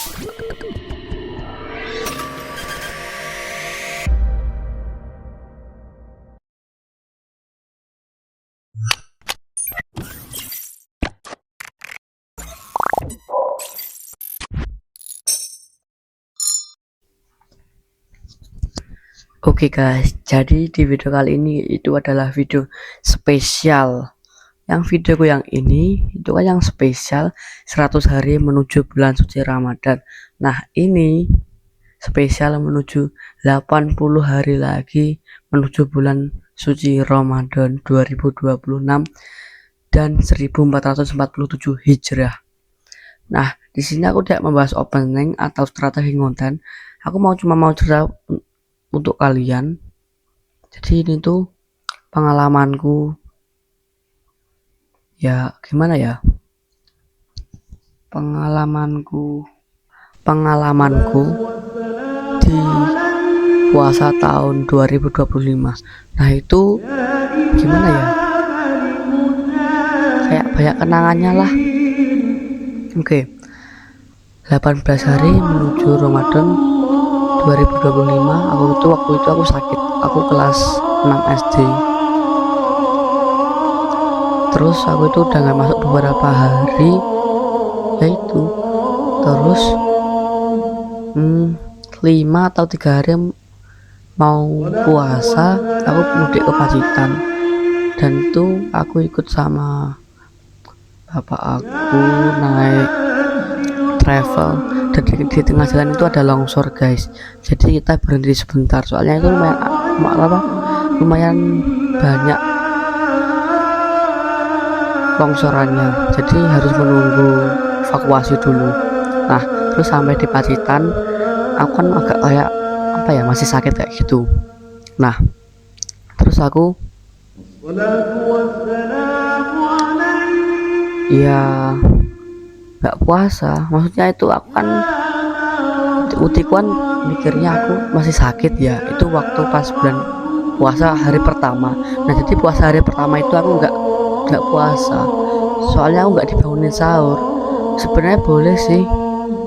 Oke guys, jadi di video kali ini itu adalah video spesial. Yang videoku yang ini itu kan yang spesial 100 hari menuju bulan suci Ramadan. Nah, ini spesial menuju 80 hari lagi menuju bulan suci Ramadan 2026 dan 1447 Hijrah. Nah, di sini aku tidak membahas opening atau strategi konten. Aku cuma mau cerita untuk kalian. Jadi ini tuh pengalamanku, ya gimana ya, pengalamanku di puasa tahun 2025. Nah itu gimana ya, kayak banyak kenangannya lah. Oke, 18 hari menuju Ramadan 2025. Waktu itu aku sakit, aku kelas 6 SD. Terus aku itu udah gak masuk beberapa hari, yaitu terus 5 atau 3 hari mau puasa, aku mudik ke Pacitan. Dan itu aku ikut sama bapak aku naik travel, dan di tengah jalan itu ada longsor guys. Jadi kita berhenti sebentar, soalnya itu lumayan banyak longsorannya, jadi harus menunggu evakuasi dulu. Nah terus sampai di Pacitan, aku kan agak kayak apa ya, masih sakit kayak gitu. Nah terus aku ya nggak puasa, maksudnya itu aku kan utikuan mikirnya aku masih sakit ya, itu waktu pas bulan puasa hari pertama. Nah jadi puasa hari pertama itu aku nggak puasa, soalnya aku nggak dibangunin sahur. Sebenarnya boleh sih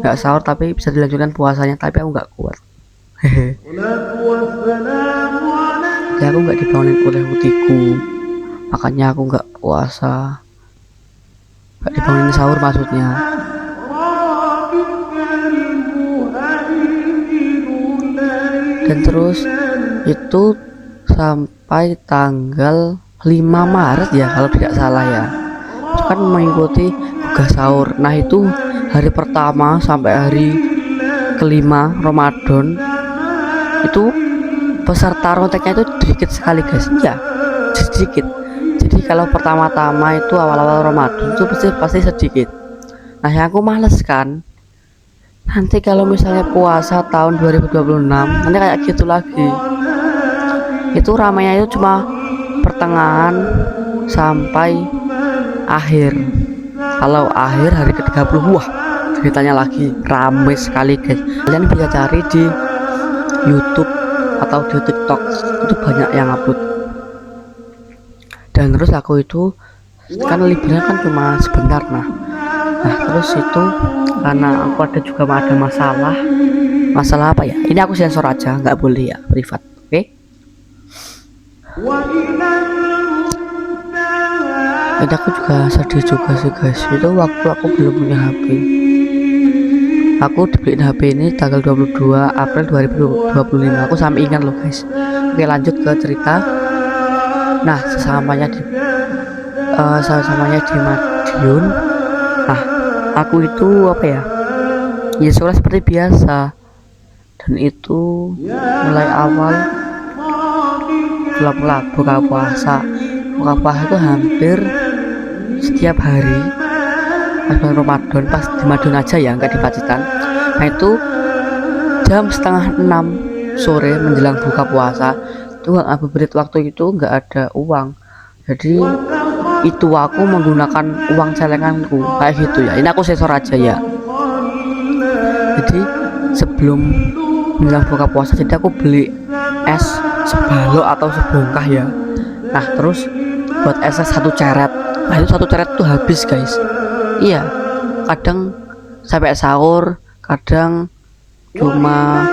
nggak sahur, tapi bisa dilanjutkan puasanya, tapi aku nggak kuat. Hehe. Ya aku nggak dibangunin oleh utiku, makanya aku nggak puasa, nggak dibangunin sahur maksudnya. Dan terus itu sampai tanggal 5 Maret ya kalau tidak salah ya, itu kan mengikuti tugas sahur. Nah itu hari pertama sampai hari kelima Ramadan itu peserta ronteknya itu sedikit sekali guys, ya sedikit. Jadi kalau pertama-tama itu awal-awal Ramadan itu pasti sedikit. Nah yang aku males kan, nanti kalau misalnya puasa tahun 2026 nanti kayak gitu lagi. Itu ramainya itu cuma pertengahan sampai akhir. Kalau akhir hari ke-30, wah ceritanya lagi ramai sekali guys. Kalian bisa cari di YouTube atau di TikTok, itu banyak yang upload. Dan terus aku itu kan liburnya kan cuma sebentar. Nah terus itu karena aku ada masalah apa ya, ini aku sensor aja, nggak boleh ya, privat. Oke. Dan aku juga sedih juga sih guys, itu waktu aku belum punya HP. Aku dibeliin HP ini tanggal 22 April 2025. Aku sampai ingat loh guys. Oke lanjut ke cerita. Nah sesamanya di Madiun, nah aku itu apa ya, sholat seperti biasa. Dan itu mulai awal buka puasa itu hampir setiap hari pas bulan Ramadan, pas di Madiun aja ya, nggak di Pacitan. Nah itu jam setengah 6 sore menjelang buka puasa itu ngabuburit, waktu itu nggak ada uang, jadi itu aku menggunakan uang celenganku kayak gitu ya. Ini aku sensor aja ya. Jadi sebelum menjelang buka puasa, jadi aku beli es sebalok atau sebongkah ya. Nah terus buat es satu ceret. Nah itu satu ceret tuh habis guys. Iya, kadang sampai sahur, kadang cuma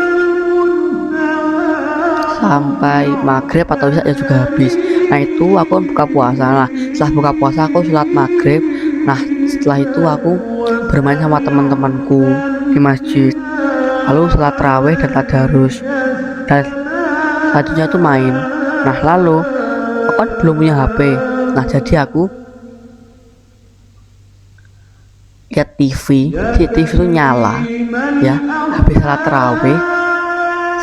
sampai maghrib atau bisa ya juga habis. Nah itu aku buka puasa. Nah setelah buka puasa aku sholat maghrib. Nah setelah itu aku bermain sama teman-temanku di masjid, lalu sholat tarawih dan tadarus, dan selanjutnya itu main. Nah lalu aku kan belum punya HP. Nah jadi aku lihat TV, di TV itu nyala ya, habis sholat tarawih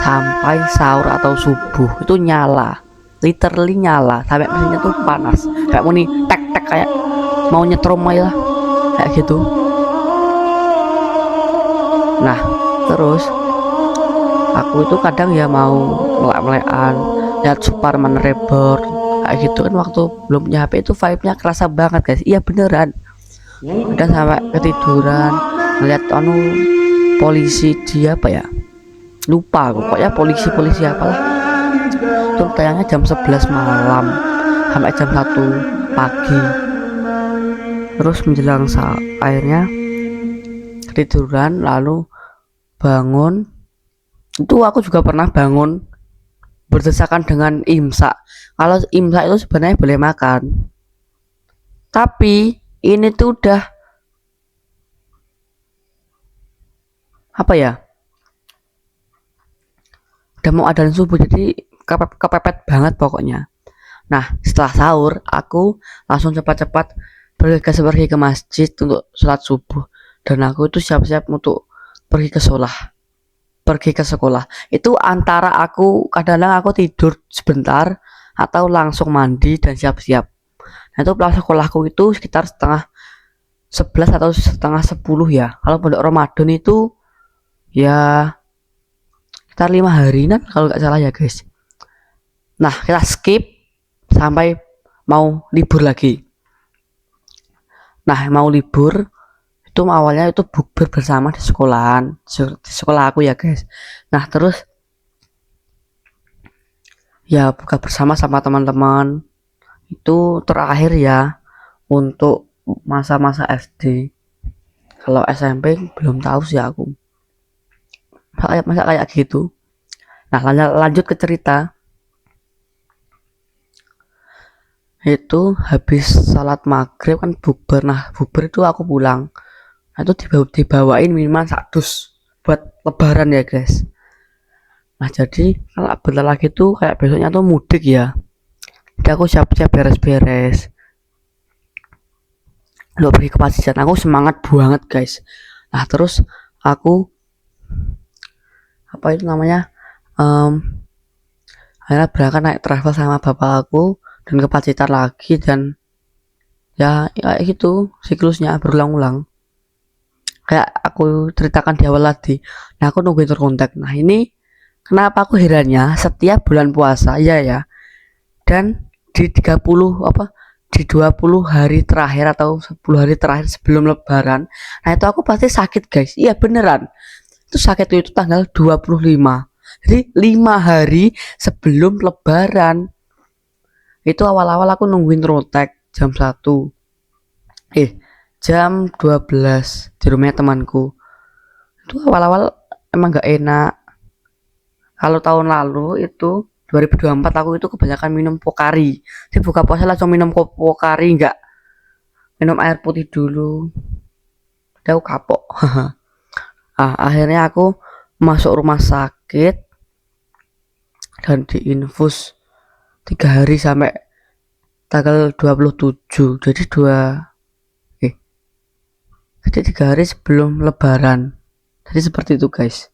sampai sahur atau subuh itu nyala, literally nyala sampai mesinnya tuh panas kayak mau nih tek tek kayak mau nyetrum aja kayak gitu. Nah terus aku itu kadang ya mau melek-melekan lihat Superman Reborn kayak gitu kan, waktu belum punya HP itu vibe-nya kerasa banget guys. Iya beneran, udah sampai ketiduran ngeliat polisi dia apa ya, lupa aku, pokoknya polisi apalah itu tayangnya jam 11 malam sampai jam 1 pagi. Terus menjelang akhirnya ketiduran lalu bangun. Itu aku juga pernah bangun berdesakan dengan imsak. Kalau imsak itu sebenarnya boleh makan, tapi ini tuh udah apa ya, udah mau adzan subuh, jadi kepepet banget pokoknya. Nah setelah sahur aku langsung cepat-cepat pergi ke masjid untuk sholat subuh, dan aku itu siap-siap untuk pergi ke sekolah. Itu antara aku kadang-kadang aku tidur sebentar atau langsung mandi dan siap-siap. Nah itu pulang sekolahku itu sekitar setengah 11 atau setengah 10 ya. Kalau pondok Ramadan itu ya sekitar 5 harian kalau nggak salah ya guys. Nah kita skip sampai mau libur lagi. Nah mau libur itu awalnya itu bukber bersama di sekolahan, di sekolah aku ya guys. Nah terus ya buka bersama sama teman-teman itu terakhir ya untuk masa-masa SD. Kalau SMP belum tahu sih aku, masa kayak gitu. Nah lanjut ke cerita. Itu habis salat maghrib kan bukber. Nah bukber itu aku pulang. Nah itu dibawain minuman 1 dus buat lebaran ya guys. Nah jadi kalau bentar lagi tuh kayak besoknya tuh mudik ya, jadi aku siap-siap beres-beres lo pergi ke Pacitan. Aku semangat banget guys. Nah terus aku apa itu namanya akhirnya berangkat naik travel sama bapak aku dan ke Pacitan lagi, dan ya kayak gitu siklusnya berulang-ulang kayak aku ceritakan di awal tadi. Nah aku nungguin terkontak. Nah ini kenapa aku herannya setiap bulan puasa ya dan di 30 di 20 hari terakhir atau 10 hari terakhir sebelum lebaran, nah itu aku pasti sakit guys. Iya beneran, itu sakit itu tanggal 25, jadi 5 hari sebelum lebaran. Itu awal-awal aku nungguin rontek jam 1 jam 12 di rumahnya temanku. Itu awal-awal emang gak enak. Kalau tahun lalu itu 2024 aku itu kebanyakan minum Pocari. Jadi buka puasa langsung minum Pocari, enggak minum air putih dulu. Udah aku kapok. Akhirnya aku masuk rumah sakit dan diinfus 3 hari sampai tanggal 27. Jadi 3 hari sebelum lebaran. Jadi seperti itu guys.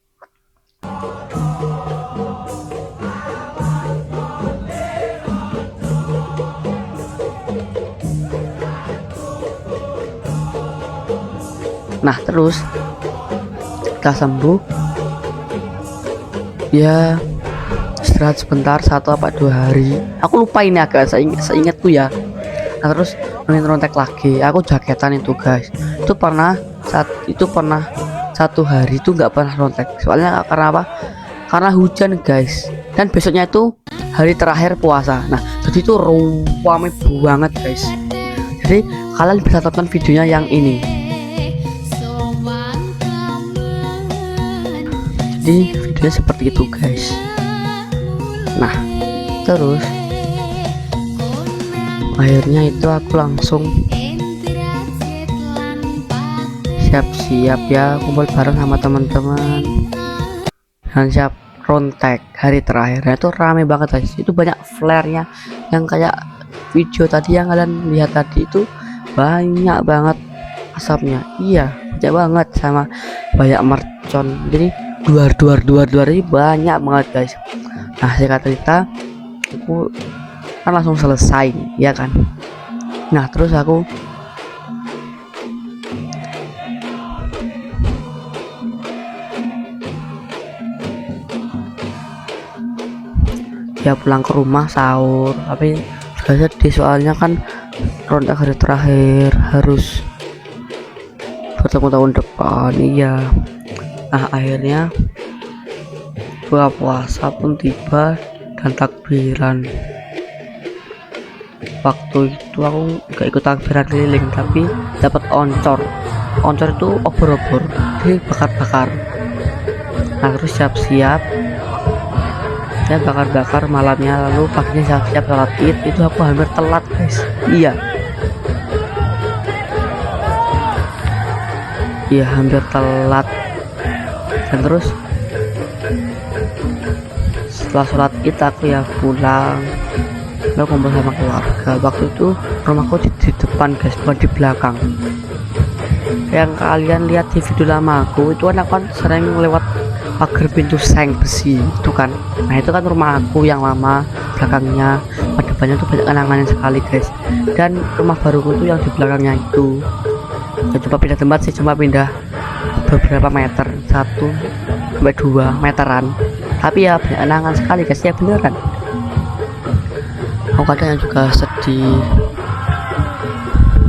Nah terus kita sembuh ya, istirahat sebentar 1 apa 2 hari, aku lupa ini agak seingatku ya. Nah terus nungguin rontek lagi, aku jaketan itu guys. Itu pernah 1 hari itu nggak pernah rontek, soalnya karena apa, karena hujan guys, dan besoknya itu hari terakhir puasa. Nah jadi itu rame banget guys. Jadi kalian bisa tonton videonya yang ini. Jadi videonya seperti itu guys. Nah terus akhirnya itu aku langsung siap-siap ya, kumpul bareng sama teman-teman dan siap rontek hari terakhir. Nah, itu rame banget guys, itu banyak flare-nya yang kayak video tadi yang kalian lihat tadi, itu banyak banget asapnya. Iya banyak banget, sama banyak mercon, jadi duar ini banyak banget guys. Nah singkat cerita aku kan langsung selesai ya kan. Nah terus aku ya pulang ke rumah sahur, tapi juga sedih soalnya kan rontek hari terakhir, harus bertemu tahun depan. Iya. Nah akhirnya buka puasa pun tiba dan takbiran. Waktu itu aku gak ikut takbiran keliling, tapi dapat oncor itu obor-obor, jadi bakar-bakar. Nah terus siap-siap ya, bakar-bakar malamnya, lalu paginya siap-siap sholat id. Itu aku hampir telat guys. Iya hampir telat. Dan terus setelah sholat id aku ya pulang, lalu kumpul sama keluarga. Waktu itu rumahku di depan guys, bukan di belakang. Yang kalian lihat di video lama aku itu kan, aku kan sering lewat pagar pintu seng besi itu kan. Nah itu kan rumah aku yang lama, belakangnya depannya tuh banyak kenangan sekali guys. Dan rumah baruku tuh yang di belakangnya itu ya, coba pindah tempat sih, cuma pindah beberapa meter, 1 sampai 2 meteran, tapi ya banyak kenangan sekali guys ya, beneran. Aku kadang juga sedih.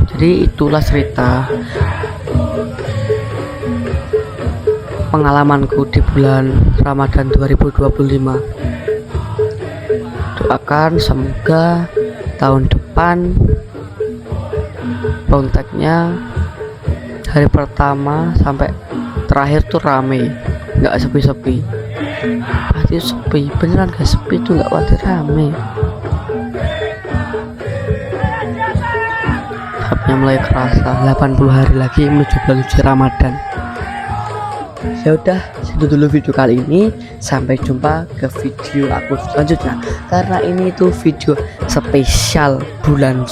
Jadi itulah cerita pengalamanku di bulan Ramadan 2025. Doakan semoga tahun depan ronteknya hari pertama sampai terakhir tuh rame, nggak sepi-sepi. Pasti sepi beneran guys, sepi tuh nggak pasti rame. Tapi mulai kerasa 80 hari lagi menuju bulan suci Ramadan. Ya udah, segitu dulu video kali ini. Sampai jumpa ke video aku selanjutnya, karena ini tuh video spesial bulan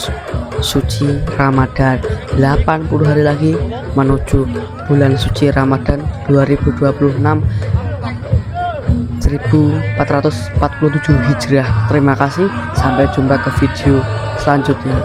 suci Ramadan. 80 hari lagi menuju bulan suci Ramadan 2026 1447 Hijriah. Terima kasih, sampai jumpa ke video selanjutnya.